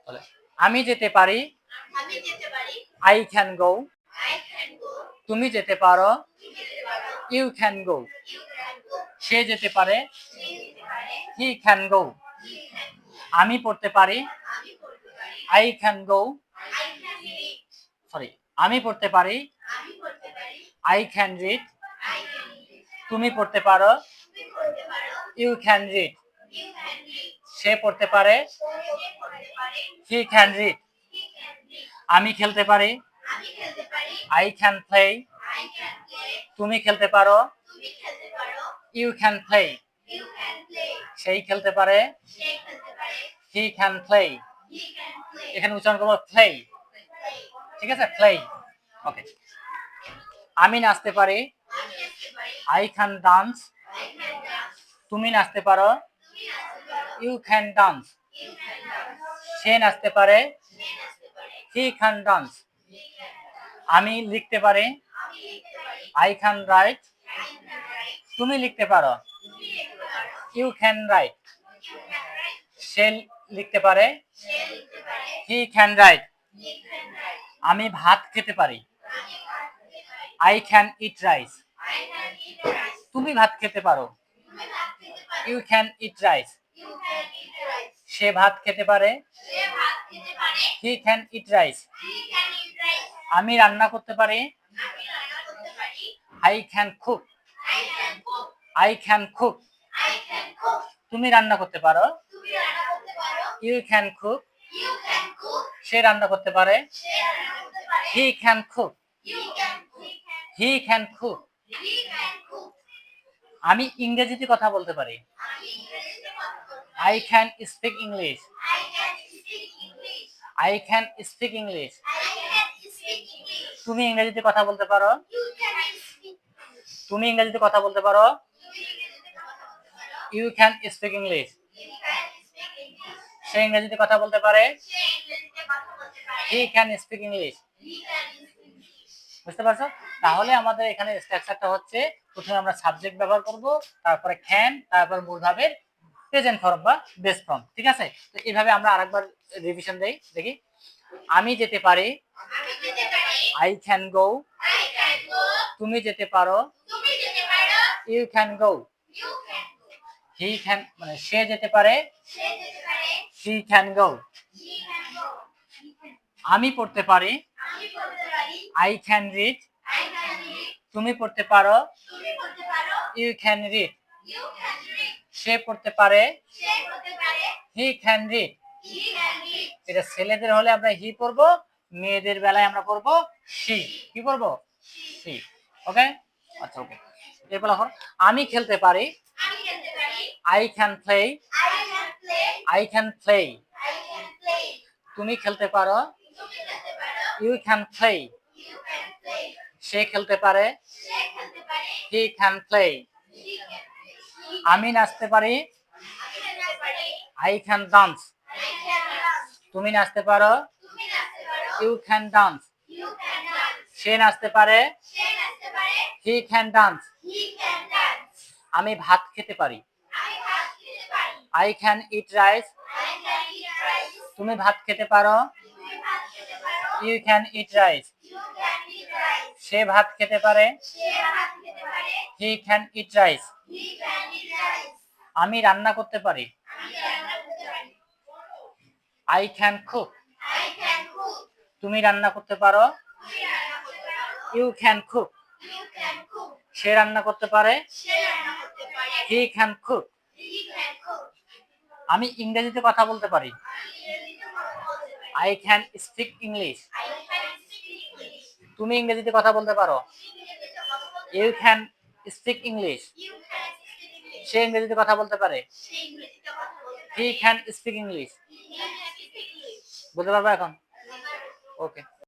বলে আমি যেতে পারি, আই ক্যান গো। তুমি যেতে পারো, ইউ ক্যান গো। সে যেতে পারে, হি ক্যান গো। আমি পড়তে পারি, আই ক্যান গো। সরি, আমি পড়তে পারি, আই ক্যান রিড। তুমি পড়তে পারো, ইউ ক্যান রিড। সে পড়তে পারে, হি ক্যান রিড। আমি খেলতে পারি, আই ক্যান প্লে। তুমি খেলতে পারো, ইউ ক্যান প্লে। সেই খেলতে পারে, হি ক্যান প্লে। এখানে উচ্চারণ করবো প্লে। ঠিক আছে, প্লে। ওকে। আমি নাচতে পারি, আই ক্যান ডান্স। তুমি নাচতে পারো, ইউ ক্যান ডান্স। সে নাচতে পারে, হি ক্যান ডান্স। আমি লিখতে পারি, আই ক্যান রাইট। তুমি লিখতে পারো, ইউ ক্যান রাইট। সে লিখতে পারে, হি ক্যান রাইট। আমি ভাত খেতে পারি, আই ক্যান ইট রাইস। তুমি ভাত খেতে পারো, ইউ ক্যান ইট রাইস। সে ভাত খেতে পারে, হি ক্যান ইট রাইস। আমি রান্না করতে পারি, I can cook. I can cook. তুমি রান্না করতে পারো, ইউ ক্যান কুক। সে রান্না করতে পারে, he can cook. He can cook. আমি ইংরেজিতে কথা বলতে পারি, I can speak English. I can speak English. তুমি ইংরেজিতে কথা বলতে পারো, তুমি ইংরেজিতে কথা বলতে পারো, ইউ ক্যান স্পিক ইংলিশ। সে ইংরেজিতে কথা বলতে পারে, হি ক্যান স্পিক ইংলিশ। বুঝতে পারছো? তাহলে আমাদের এখানে স্ট্রাকচারটা হচ্ছে, প্রথমে আমরা সাবজেক্ট ব্যবহার করব, তারপরে ক্যান, তারপর মূল ভাবের প্রেজেন্ট ফর্ম বা বেস ফর্ম। ঠিক আছে, তো এইভাবে আমরা আরেকবার রিভিশন দেই, দেখি। আমি যেতে পারি, আই ক্যান গো। তুমি যেতে পারো, you can go. He can, মানে সে যেতে পারে, হি ক্যান গো। আমি পড়তে পারি, আই ক্যান রিড। তুমি পড়তে পারো, ইউ ক্যান রিড। সে পড়তে পারে, হি ক্যান রিড। এটা ছেলেদের হলে আমরা হি পড়বো, মেয়েদের বেলায় আমরা পড়বো সি। কি পড়বো? সি। ওকে, আচ্ছা ওকে। এরপর এখন আমি খেলতে পারি, I can play. I can play. তুমি খেলতে পারো, ইউ ক্যান প্লে। সে খেলতে পারে, হি ক্যান প্লে। আমি নাচতে পারি, আই ক্যান ডান্স। তুমি নাচতে পারো, ইউ ক্যান ডান্স। সে নাচতে পারে, হি ক্যান ডান্স। আমি ভাত খেতে পারি, আই ক্যান ইট রাইস। তুমি ভাত খেতে পারো, ইউ ক্যান ইট রাইস। সে ভাত খেতে পারে, হি ক্যান ইট রাইস। আমি রান্না করতে পারি, আই ক্যান কুক। তুমি রান্না করতে পারো, ইউ ক্যান কুক। সে রান্না করতে পারে, হি ক্যান কুক। আমি ইংরেজিতে কথা বলতে পারি, আই ক্যান স্পিক ইংলিশ। তুমি ইংরেজিতে কথা বলতে পারো, ইউ ক্যান স্পিক ইংলিশ। সে ইংরেজিতে কথা বলতে পারে, হি ক্যান স্পিক ইংলিশ। বুঝতে পারবে এখন? ওকে।